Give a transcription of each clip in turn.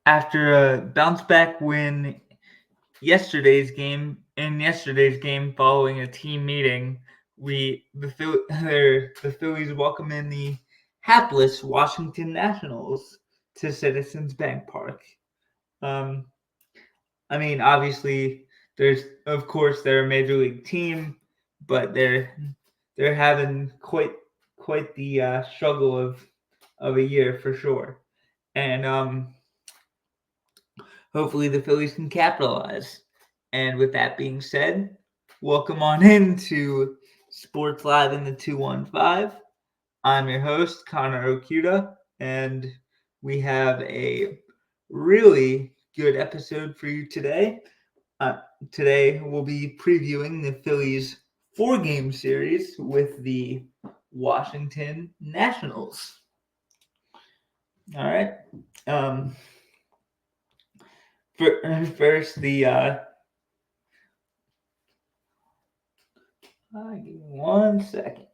after a bounce back win yesterday's game following a team meeting, the Phillies welcome in the hapless Washington Nationals to Citizens Bank Park. I mean, obviously, they're a major league team, but they're having quite the struggle of a year for sure, and hopefully the Phillies can capitalize. And with that being said, welcome on into Sports Live in the 215. I'm your host, Connor Okuda, and we have a really good episode for you today. Today we'll be previewing the Phillies 4-game series with the Washington Nationals. All right. First, give me 1 second.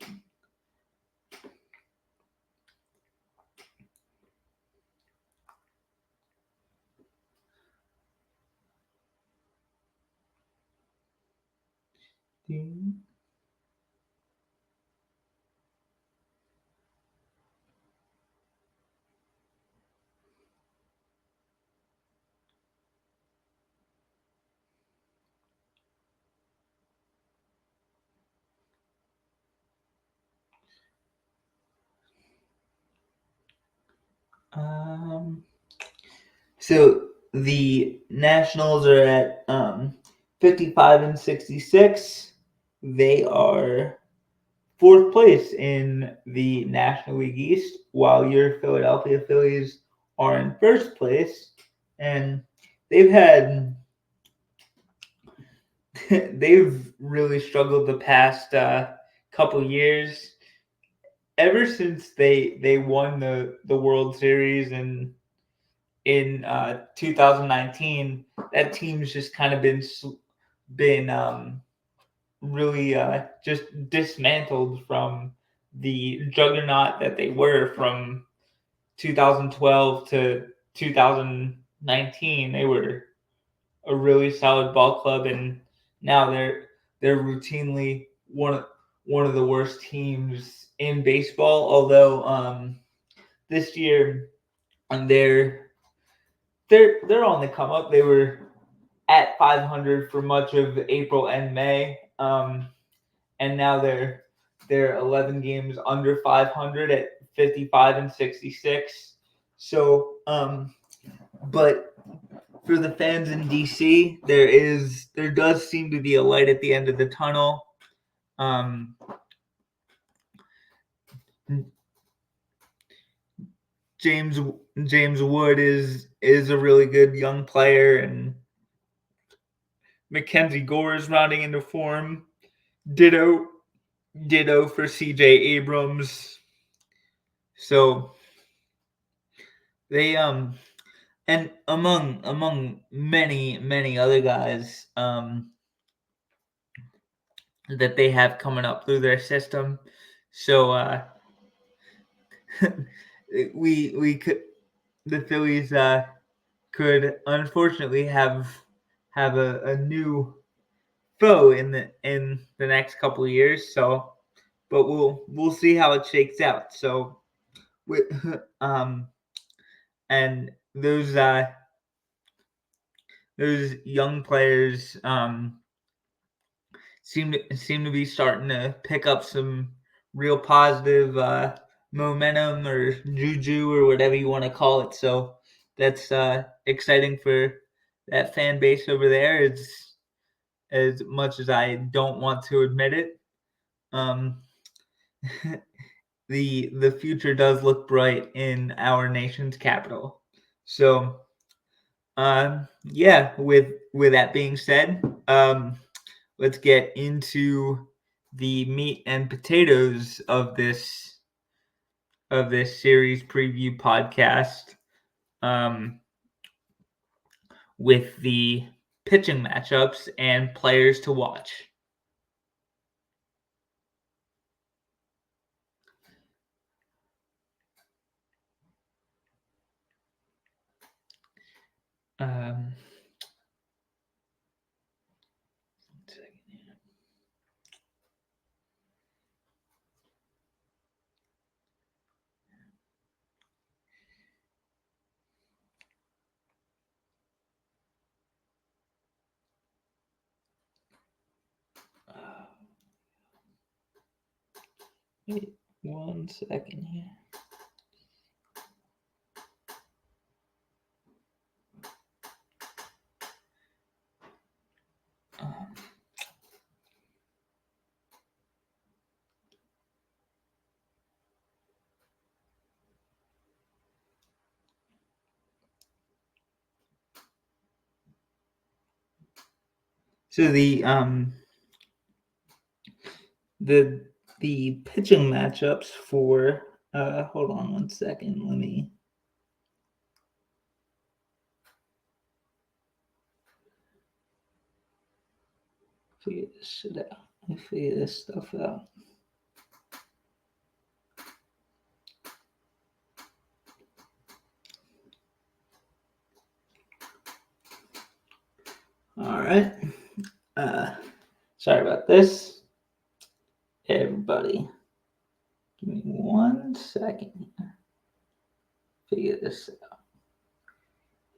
So the Nationals are at 55-66. They are fourth place in the National League East, while your Philadelphia Phillies are in first place, and they've had they've really struggled the past couple years. Ever since they won the World Series in 2019, that team's just kind of been really just dismantled from the juggernaut that they were from 2012 to 2019. They were a really solid ball club, and now they're routinely one of the worst teams in baseball. Although this year, they're on the come up. They were at 500 for much of April and May, and now they're 11 games under 500 at 55-66. So, but for the fans in DC, there does seem to be a light at the end of the tunnel. James Wood is a really good young player, and Mackenzie Gore is rounding into form. Ditto for CJ Abrams. So they and among many other guys that they have coming up through their system. So the Phillies could unfortunately have a new foe in the next couple of years. So, but we'll see how it shakes out. So, and those young players seem to be starting to pick up some real positive momentum or juju or whatever you want to call it. So that's exciting for that fan base over there. It's as much as I don't want to admit it. The future does look bright in our nation's capital. So, yeah. With that being said, let's get into the meat and potatoes of this series preview podcast, with the pitching matchups and players to watch. Wait 1 second here. So the pitching matchups for hold on 1 second. Let me figure this shit out. Let me figure this stuff out. All right. Sorry about this, everybody. Give me 1 second. Figure this out.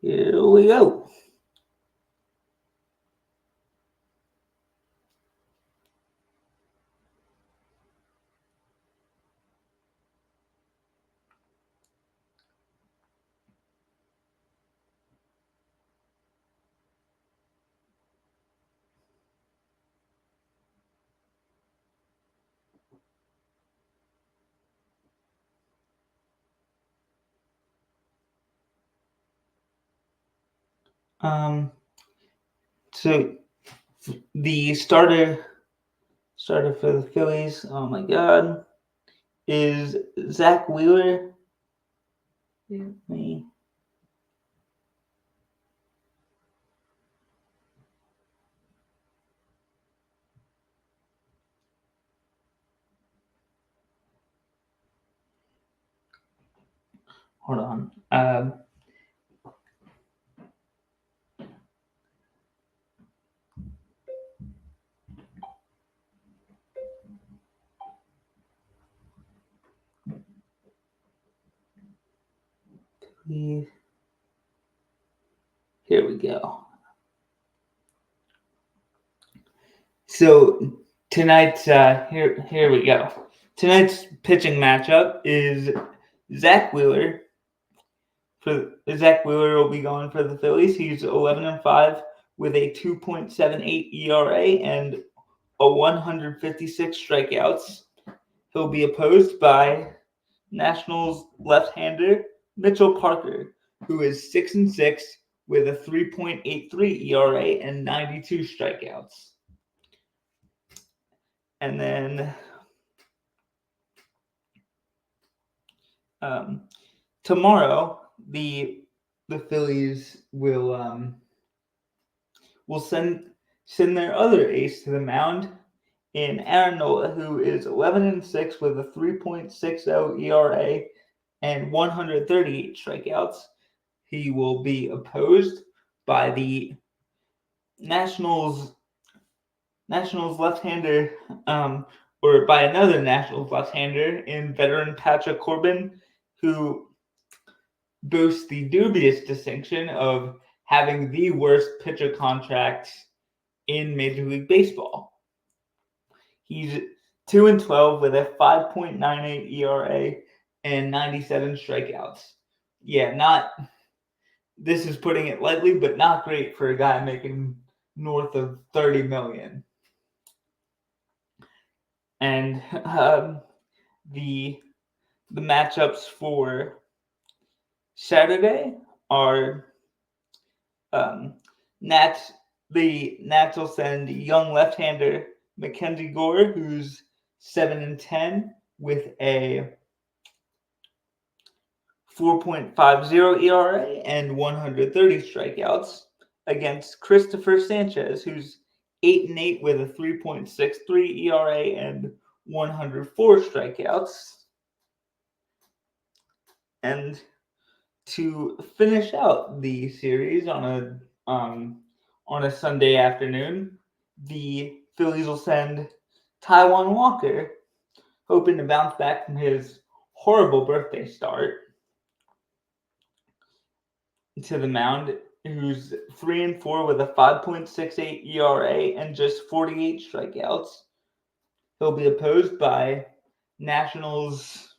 Here we go. So the starter for the Phillies, oh my god, is Zach Wheeler. Me. Hold on. Here we go. So tonight's here we go. Tonight's pitching matchup is Zach Wheeler. Zach Wheeler will be going for the Phillies. He's 11-5 with a 2.78 ERA and a 156 strikeouts. He'll be opposed by Nationals left-hander Mitchell Parker, who is 6-6 with a 3.83 ERA and 92 strikeouts. And then tomorrow, the Phillies will send their other ace to the mound in Aaron Nola, who is 11-6 with a 3.60 ERA and 138 strikeouts. He will be opposed by the Nationals left-hander, or by another Nationals left-hander in veteran Patrick Corbin, who boasts the dubious distinction of having the worst pitcher contract in Major League Baseball. He's 2-12 with a 5.98 ERA and 97 strikeouts. Yeah, this is putting it lightly, but not great for a guy making north of $30 million. And the matchups for Saturday are Nats. The Nats will send young left-hander Mackenzie Gore, who's 7-10 with a 4.50 ERA and 130 strikeouts, against Christopher Sanchez, who's 8-8 with a 3.63 ERA and 104 strikeouts. And to finish out the series on a Sunday afternoon, the Phillies will send Taijuan Walker, hoping to bounce back from his horrible birthday start, to the mound, who's 3-4 with a 5.68 ERA and just 48 strikeouts. He'll be opposed by Nationals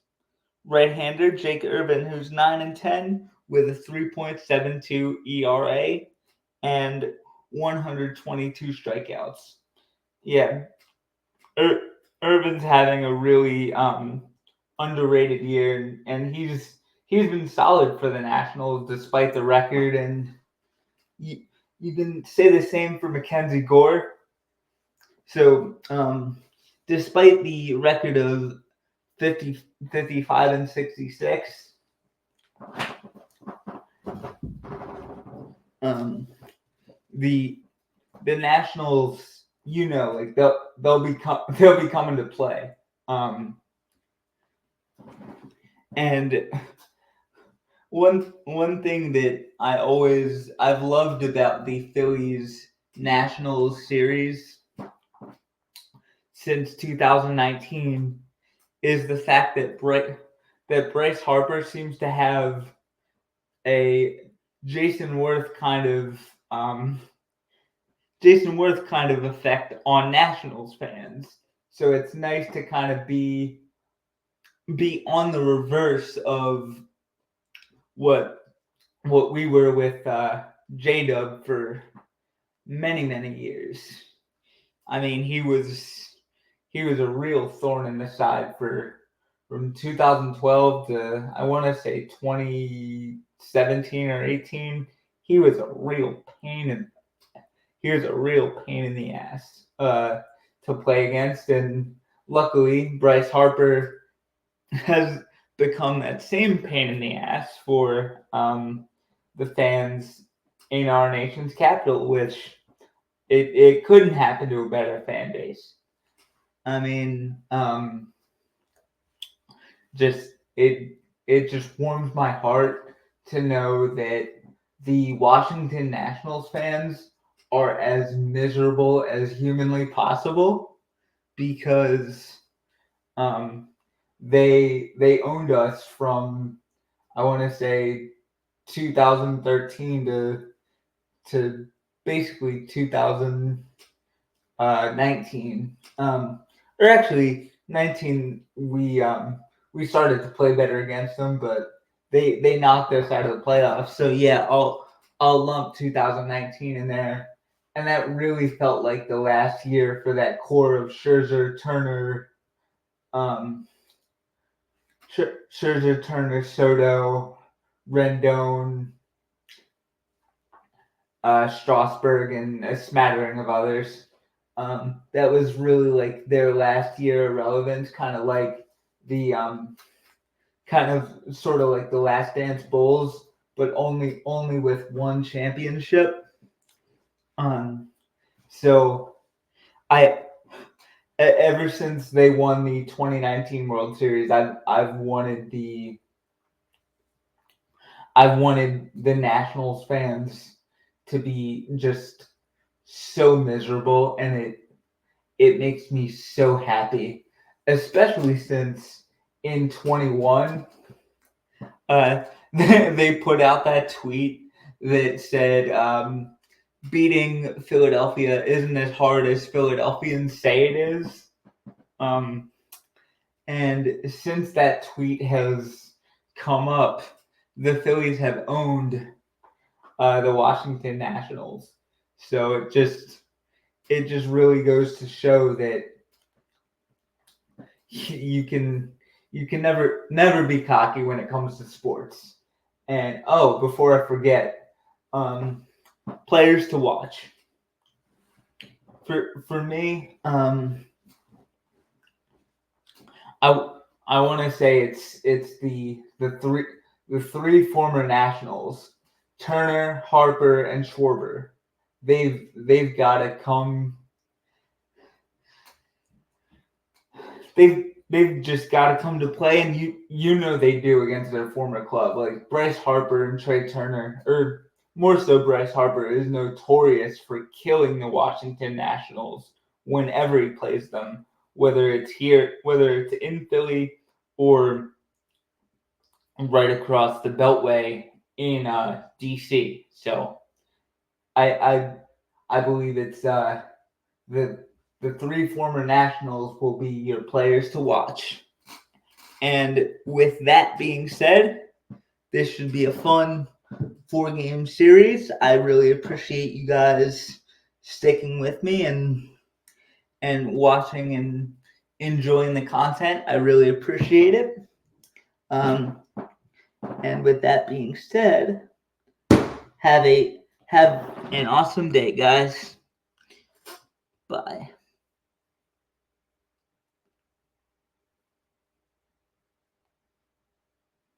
right-hander Jake Irvin, who's 9-10 with a 3.72 ERA and 122 strikeouts. Yeah, Irvin's having a really underrated year, and he's been solid for the Nationals despite the record. And you can say the same for Mackenzie Gore. So, despite the record of 50, 55 and 66, the Nationals, like they'll be coming to play. And one thing that I've loved about the Phillies Nationals series since 2019 is the fact that Bryce Harper seems to have a Jason Worth kind of effect on Nationals fans. So it's nice to kind of be on the reverse of what we were with J-Dub for many years. I mean, he was a real thorn in the side from 2012 to, I want to say, 2017 or 18. He was a real pain in the ass to play against, and luckily Bryce Harper has become that same pain in the ass for the fans in our nation's capital, which it couldn't happen to a better fan base. I mean, it just warms my heart to know that the Washington Nationals fans are as miserable as humanly possible, because they owned us from, I want to say, 2013 to basically 2019. Or actually 19, we started to play better against them, but they knocked us out of the playoffs. So yeah, I'll lump 2019 in there. And that really felt like the last year for that core of Scherzer, Turner, Soto, Rendon, Strasburg, and a smattering of others. That was really like their last year of relevance, kind of like the sort of like the Last Dance Bulls, but only with one championship. So ever since they won the 2019 World Series, I've wanted the Nationals fans to be just so miserable, and it makes me so happy, especially since in 21 they put out that tweet that said beating Philadelphia isn't as hard as Philadelphians say it is. And since that tweet has come up, the Phillies have owned the Washington Nationals. So it just really goes to show that you can never be cocky when it comes to sports. And before I forget, players to watch. For me, I want to say it's the three former Nationals, Turner, Harper, and Schwarber. They've got to come. They've just got to come to play, and they do against their former club. Like Bryce Harper and Trey Turner, or more so Bryce Harper, is notorious for killing the Washington Nationals whenever he plays them, whether it's in Philly or right across the Beltway in DC. So I believe it's the three former Nationals will be your players to watch. And with that being said, this should be a fun 4-game series. I really appreciate you guys sticking with me and watching and enjoying the content. I really appreciate it. And with that being said, have an awesome day, guys. Bye.